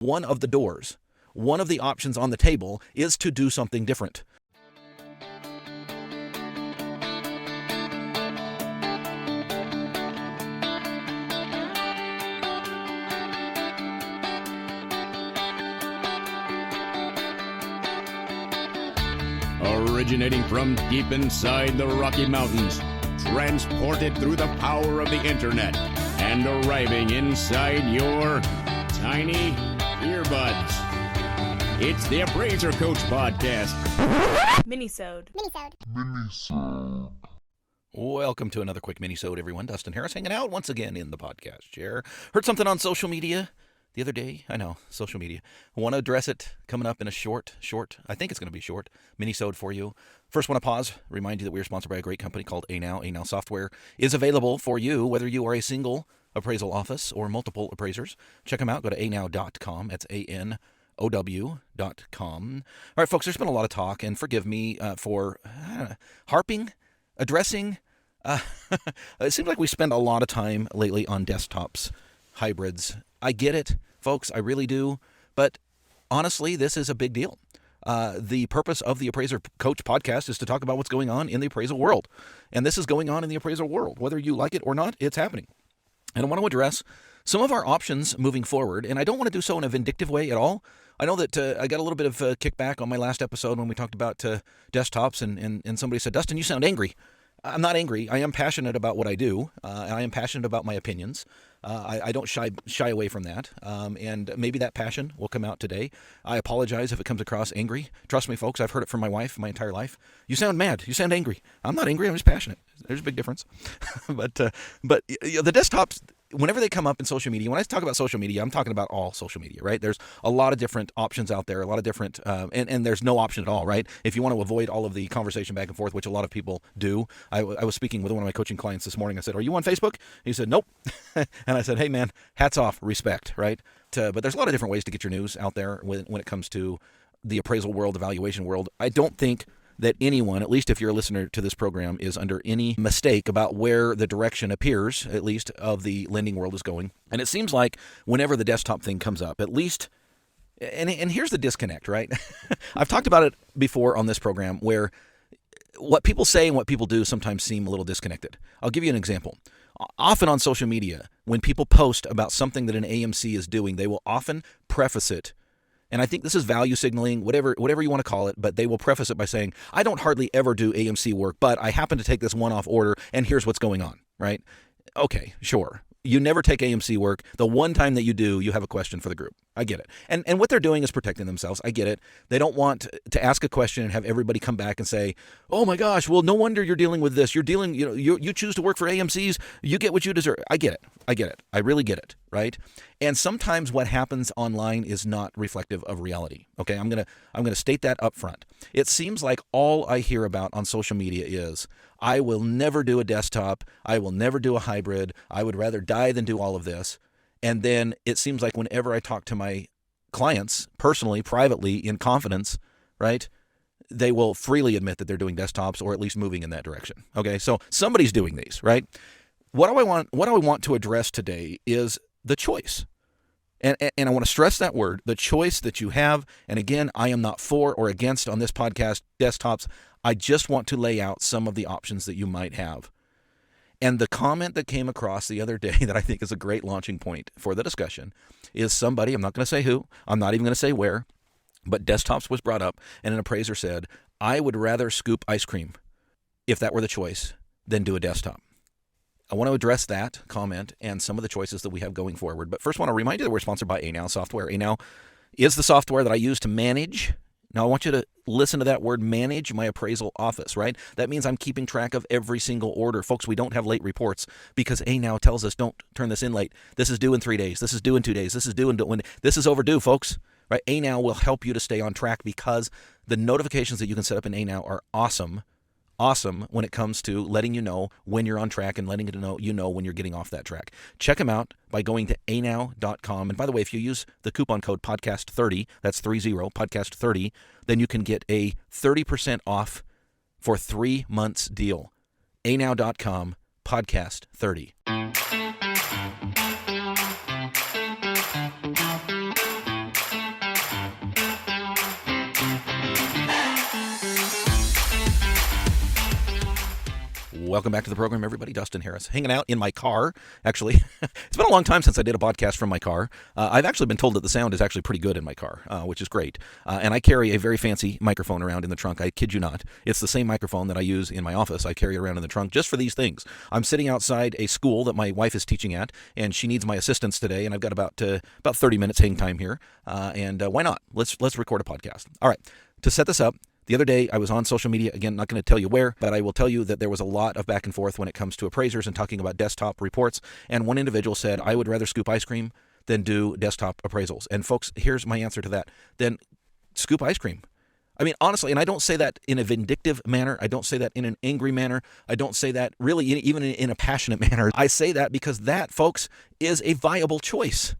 one of the doors, one of the options on the table is to do something different. Originating from deep inside the Rocky Mountains, transported through the power of the internet, and arriving inside your tiny earbuds. It's the Appraiser Coach Podcast. Minisode. Welcome to another quick minisode, everyone. Dustin Harris hanging out once again in the podcast chair. Heard something on social media the other day. I know, social media. I want to address it coming up in a short, I think it's going to be short, minisode for you. First, want to pause, remind you that we are sponsored by a great company called ANOW. ANOW software is available for you, whether you are a single appraisal office or multiple appraisers. Check them out. Go to anow.com. That's ANOW.com. All right, folks, there's been a lot of talk, and forgive me for addressing. It seems like we spend a lot of time lately on desktops, hybrids. I get it, folks, I really do. But honestly, this is a big deal. The purpose of the Appraiser Coach podcast is to talk about what's going on in the appraisal world. And this is going on in the appraisal world. Whether you like it or not, it's happening. And I want to address some of our options moving forward. And I don't want to do so in a vindictive way at all. I know that I got a little bit of kickback on my last episode when we talked about desktops. And somebody said, Dustin, you sound angry. I'm not angry. I am passionate about what I do. And I am passionate about my opinions. I don't shy away from that, and maybe that passion will come out today. I apologize if it comes across angry. Trust me, folks, I've heard it from my wife my entire life. You sound mad. You sound angry. I'm not angry. I'm just passionate. There's a big difference. but the desktops, whenever they come up in social media, when I talk about social media, I'm talking about all social media, right? There's a lot of different options out there, a lot of different, and there's no option at all, right? If you want to avoid all of the conversation back and forth, which a lot of people do. I was speaking with one of my coaching clients this morning. I said, are you on Facebook? He said, nope. And I said, hey, man, hats off, respect, right? But there's a lot of different ways to get your news out there when it comes to the appraisal world, evaluation world. I don't think that anyone, at least if you're a listener to this program, is under any mistake about where the direction appears, at least, of the lending world is going. And it seems like whenever the desktop thing comes up, at least, and here's the disconnect, right? I've talked about it before on this program where what people say and what people do sometimes seem a little disconnected. I'll give you an example. Often on social media, when people post about something that an AMC is doing, they will often preface it. And I think this is value signaling, whatever you want to call it, but they will preface it by saying, I don't hardly ever do AMC work, but I happen to take this one-off order, and here's what's going on, right? Okay, sure. You never take AMC work. The one time that you do, you have a question for the group. I get it. And what they're doing is protecting themselves. I get it. They don't want to ask a question and have everybody come back and say, oh my gosh, well, no wonder you're dealing with this. You're dealing, you choose to work for AMCs. You get what you deserve. I get it. I really get it, right? And sometimes what happens online is not reflective of reality. Okay, I'm gonna state that up front. It seems like all I hear about on social media is, I will never do a desktop. I will never do a hybrid. I would rather die than do all of this. And then it seems like whenever I talk to my clients personally, privately, in confidence, right, they will freely admit that they're doing desktops or at least moving in that direction. Okay, so somebody's doing these, right? What I want to address today is the choice. And I want to stress that word, the choice that you have. And again, I am not for or against on this podcast desktops. I just want to lay out some of the options that you might have. And the comment that came across the other day that I think is a great launching point for the discussion is somebody, I'm not going to say who, I'm not even going to say where, but desktops was brought up, and an appraiser said, I would rather scoop ice cream, if that were the choice, than do a desktop. I want to address that comment and some of the choices that we have going forward. But first, I want to remind you that we're sponsored by ANOW software. ANOW is the software that I use to manage. Now, I want you to listen to that word, manage my appraisal office, right? That means I'm keeping track of every single order. Folks, we don't have late reports because ANOW tells us don't turn this in late. This is due in 3 days. This is due in 2 days. This is due in this is overdue, folks. Right? ANOW will help you to stay on track because the notifications that you can set up in ANOW are awesome when it comes to letting you know when you're on track and letting you know when you're getting off that track. Check them out by going to anow.com. And by the way, if you use the coupon code podcast30, that's 30 podcast30, then you can get a 30% off for 3 months deal. anow.com podcast30. Welcome back to the program, everybody. Dustin Harris, hanging out in my car. Actually, it's been a long time since I did a podcast from my car. I've actually been told that the sound is actually pretty good in my car, which is great. And I carry a very fancy microphone around in the trunk. I kid you not. It's the same microphone that I use in my office. I carry it around in the trunk just for these things. I'm sitting outside a school that my wife is teaching at, and she needs my assistance today, and I've got about 30 minutes hang time here. And why not? Let's record a podcast. All right. To set this up, the other day I was on social media, again, not going to tell you where, but I will tell you that there was a lot of back and forth when it comes to appraisers and talking about desktop reports. And one individual said, I would rather scoop ice cream than do desktop appraisals. And folks, here's my answer to that. Then scoop ice cream. I mean, honestly, and I don't say that in a vindictive manner. I don't say that in an angry manner. I don't say that really even in a passionate manner. I say that because that, folks, is a viable choice.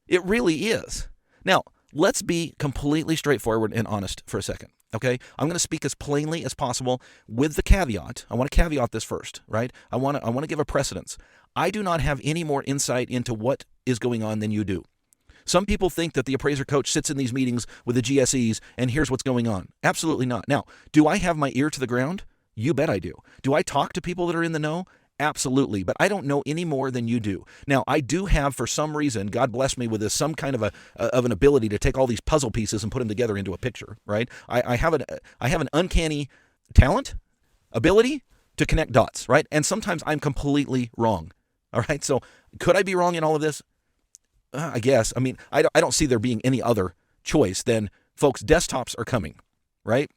It really is. Now, let's be completely straightforward and honest for a second. Okay, I'm going to speak as plainly as possible with the caveat. I want to caveat this first, right? I want to give a precedence. I do not have any more insight into what is going on than you do. Some people think that the appraiser coach sits in these meetings with the GSEs and here's what's going on. Absolutely not. Now, do I have my ear to the ground? You bet I do. Do I talk to people that are in the know? Absolutely, but I don't know any more than you do. Now, I do have, for some reason, God bless me with this, some kind of an ability to take all these puzzle pieces and put them together into a picture, right? I have an uncanny talent, ability to connect dots, right? And sometimes I'm completely wrong, all right? So could I be wrong in all of this? I guess. I mean, I don't see there being any other choice than, folks, desktops are coming, right?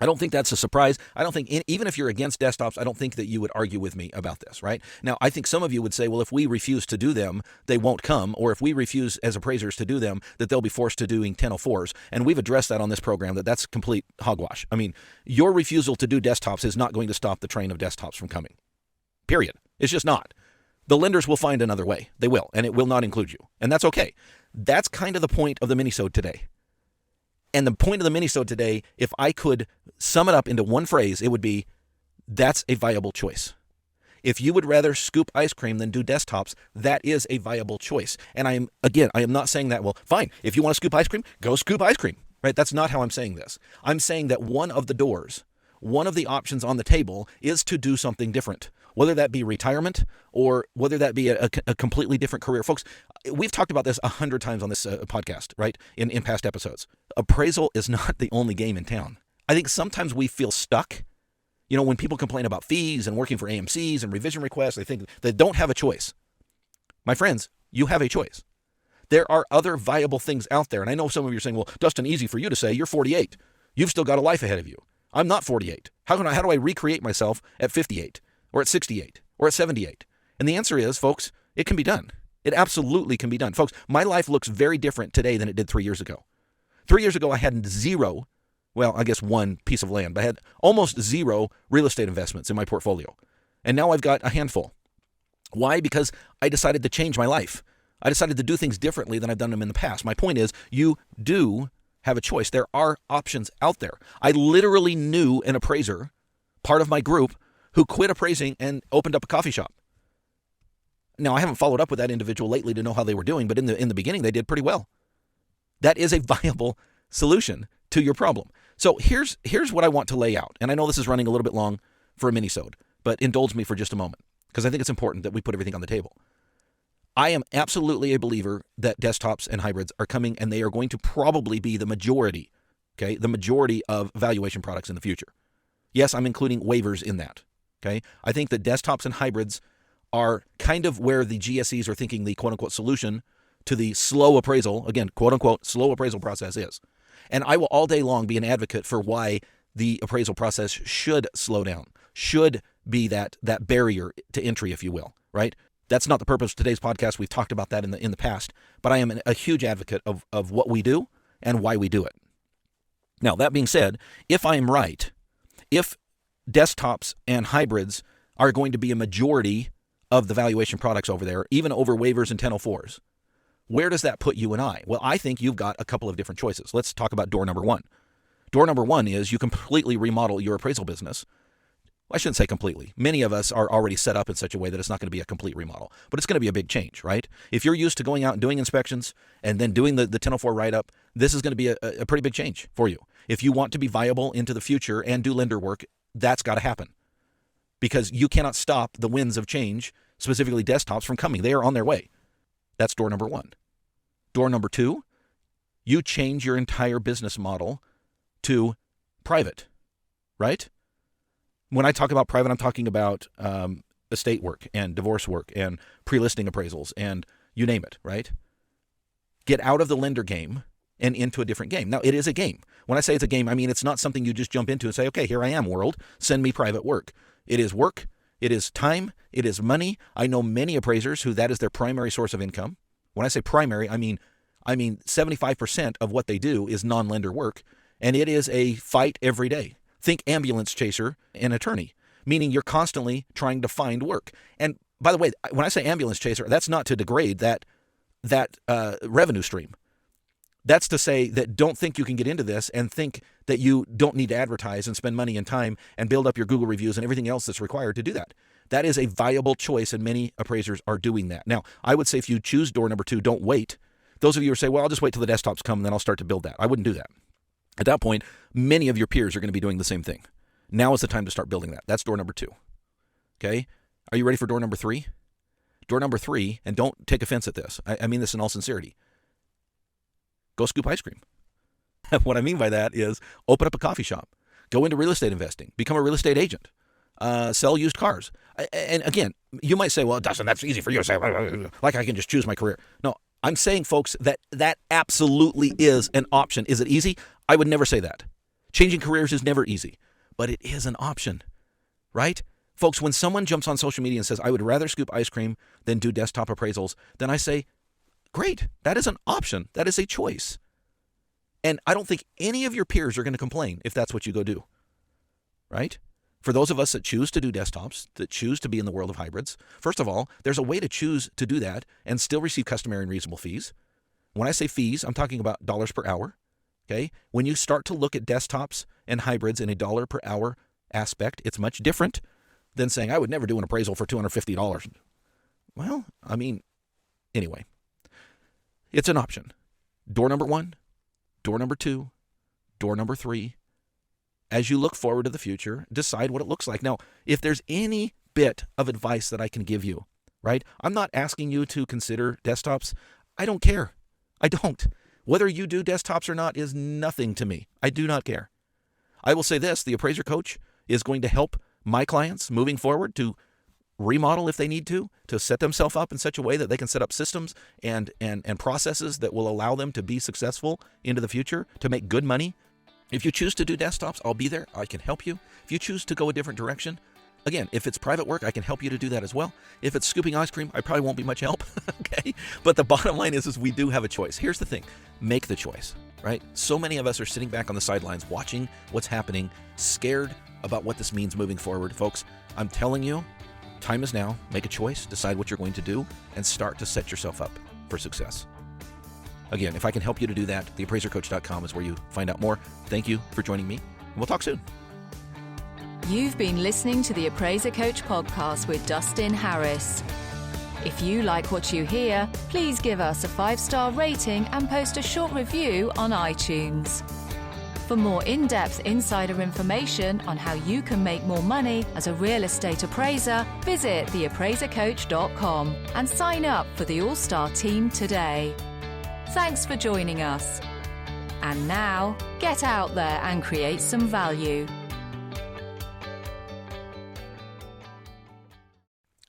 I don't think that's a surprise. I don't think, even if you're against desktops, I don't think that you would argue with me about this, right? Now, I think some of you would say, well, if we refuse to do them, they won't come. Or if we refuse as appraisers to do them, that they'll be forced to doing 1004s. And we've addressed that on this program, that's complete hogwash. I mean, your refusal to do desktops is not going to stop the train of desktops from coming. Period. It's just not. The lenders will find another way. They will, and it will not include you. And that's okay. That's kind of the point of the minisode today. And the point of the minisode today, if I could sum it up into one phrase, it would be, that's a viable choice. If you would rather scoop ice cream than do desktops, that is a viable choice. And I am not saying that, well, fine, if you want to scoop ice cream, go scoop ice cream, right? That's not how I'm saying this. I'm saying that one of the doors, one of the options on the table is to do something different, whether that be retirement or whether that be a completely different career. Folks, we've talked about this 100 times on this podcast, right, in past episodes. Appraisal is not the only game in town. I think sometimes we feel stuck. You know, when people complain about fees and working for AMCs and revision requests, they think they don't have a choice. My friends, you have a choice. There are other viable things out there. And I know some of you are saying, well, Dustin, easy for you to say, you're 48. You've still got a life ahead of you. I'm not 48. How do I recreate myself at 58 or at 68 or at 78? And the answer is, folks, it can be done. It absolutely can be done. Folks, my life looks very different today than it did 3 years ago. 3 years ago, I had zero, well, I guess one piece of land, but I had almost zero real estate investments in my portfolio. And now I've got a handful. Why? Because I decided to change my life. I decided to do things differently than I've done them in the past. My point is, you do have a choice. There are options out there. I literally knew an appraiser, part of my group, who quit appraising and opened up a coffee shop. Now, I haven't followed up with that individual lately to know how they were doing, but in the beginning, they did pretty well. That is a viable solution to your problem. So here's what I want to lay out. And I know this is running a little bit long for a minisode, but indulge me for just a moment, because I think it's important that we put everything on the table. I am absolutely a believer that desktops and hybrids are coming, and they are going to probably be the majority, okay, the majority of valuation products in the future. Yes, I'm including waivers in that, okay? I think that desktops and hybrids are kind of where the GSEs are thinking the quote-unquote solution to the slow appraisal, again, quote-unquote, slow appraisal process is. And I will all day long be an advocate for why the appraisal process should slow down, should be that barrier to entry, if you will, right? That's not the purpose of today's podcast. We've talked about that in the past, but I am a huge advocate of what we do and why we do it. Now, that being said, if I am right, if desktops and hybrids are going to be a majority of the valuation products over there, even over waivers and 1004s, where does that put you and I? Well, I think you've got a couple of different choices. Let's talk about door number one. Door number one is you completely remodel your appraisal business. I shouldn't say completely. Many of us are already set up in such a way that it's not going to be a complete remodel, but it's going to be a big change, right? If you're used to going out and doing inspections and then doing the 1004 write-up, this is going to be a pretty big change for you. If you want to be viable into the future and do lender work, that's got to happen. because you cannot stop the winds of change, specifically desktops, from coming. They are on their way. That's door number one. Door number two, you change your entire business model to private, right? When I talk about private, I'm talking about estate work and divorce work and pre-listing appraisals and you name it, right? Get out of the lender game and into a different game. Now, it is a game. When I say it's a game, I mean it's not something you just jump into and say, okay, here I am, world, send me private work. It is work, it is time, it is money. I know many appraisers who that is their primary source of income. When I say primary, I mean 75% of what they do is non-lender work, and it is a fight every day. Think ambulance chaser and attorney, meaning you're constantly trying to find work. And by the way, when I say ambulance chaser, that's not to degrade that revenue stream. That's to say that don't think you can get into this and think that you don't need to advertise and spend money and time and build up your Google reviews and everything else that's required to do that. That is a viable choice, and many appraisers are doing that. Now, I would say if you choose door number two, don't wait. Those of you who say, well, I'll just wait till the desktops come and then I'll start to build that. I wouldn't do that. At that point, many of your peers are going to be doing the same thing. Now is the time to start building that. That's door number two. Okay? Are you ready for door number three? Door number three, and don't take offense at this. I mean this in all sincerity. Go scoop ice cream. What I mean by that is open up a coffee shop. Go into real estate investing. Become a real estate agent. Sell used cars. And again, you might say, well, Dustin, that's easy for you to say. Like I can just choose my career. No, I'm saying, folks, that absolutely is an option. Is it easy? I would never say that. Changing careers is never easy, but it is an option, right? Folks, when someone jumps on social media and says, I would rather scoop ice cream than do desktop appraisals, then I say, great, that is an option. That is a choice. And I don't think any of your peers are going to complain if that's what you go do, right? For those of us that choose to do desktops, that choose to be in the world of hybrids, first of all, there's a way to choose to do that and still receive customary and reasonable fees. When I say fees, I'm talking about dollars per hour, okay? When you start to look at desktops and hybrids in a dollar per hour aspect, it's much different than saying, I would never do an appraisal for $250. Well, I mean, anyway, it's an option. Door number one, door number two, door number three. As you look forward to the future, decide what it looks like. Now, if there's any bit of advice that I can give you, right? I'm not asking you to consider desktops. I don't care. I don't. Whether you do desktops or not is nothing to me. I do not care. I will say this, the appraiser coach is going to help my clients moving forward to remodel if they need to set themselves up in such a way that they can set up systems and processes that will allow them to be successful into the future, to make good money. If you choose to do desktops, I'll be there. I can help you. If you choose to go a different direction, again, if it's private work, I can help you to do that as well. If it's scooping ice cream, I probably won't be much help, okay? But the bottom line is we do have a choice. Here's the thing. Make the choice, right? So many of us are sitting back on the sidelines watching what's happening, scared about what this means moving forward. Folks, I'm telling you, time is now. Make a choice, decide what you're going to do, and start to set yourself up for success. Again, if I can help you to do that, theappraisercoach.com is where you find out more. Thank you for joining me, and we'll talk soon. You've been listening to the Appraiser Coach podcast with Dustin Harris. If you like what you hear, please give us a 5-star rating and post a short review on iTunes. For more in-depth insider information on how you can make more money as a real estate appraiser, visit theappraisercoach.com and sign up for the All-Star team today. Thanks for joining us. And now, get out there and create some value.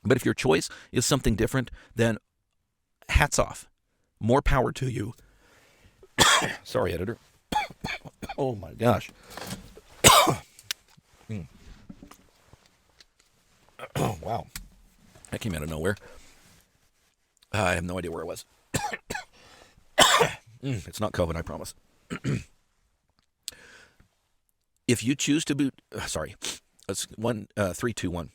But if your choice is something different, then hats off. More power to you. Sorry, editor. Oh my gosh. Wow. That came out of nowhere. I have no idea where I was. It's not COVID, I promise. If you choose to boot, sorry, that's 3, 2, 1.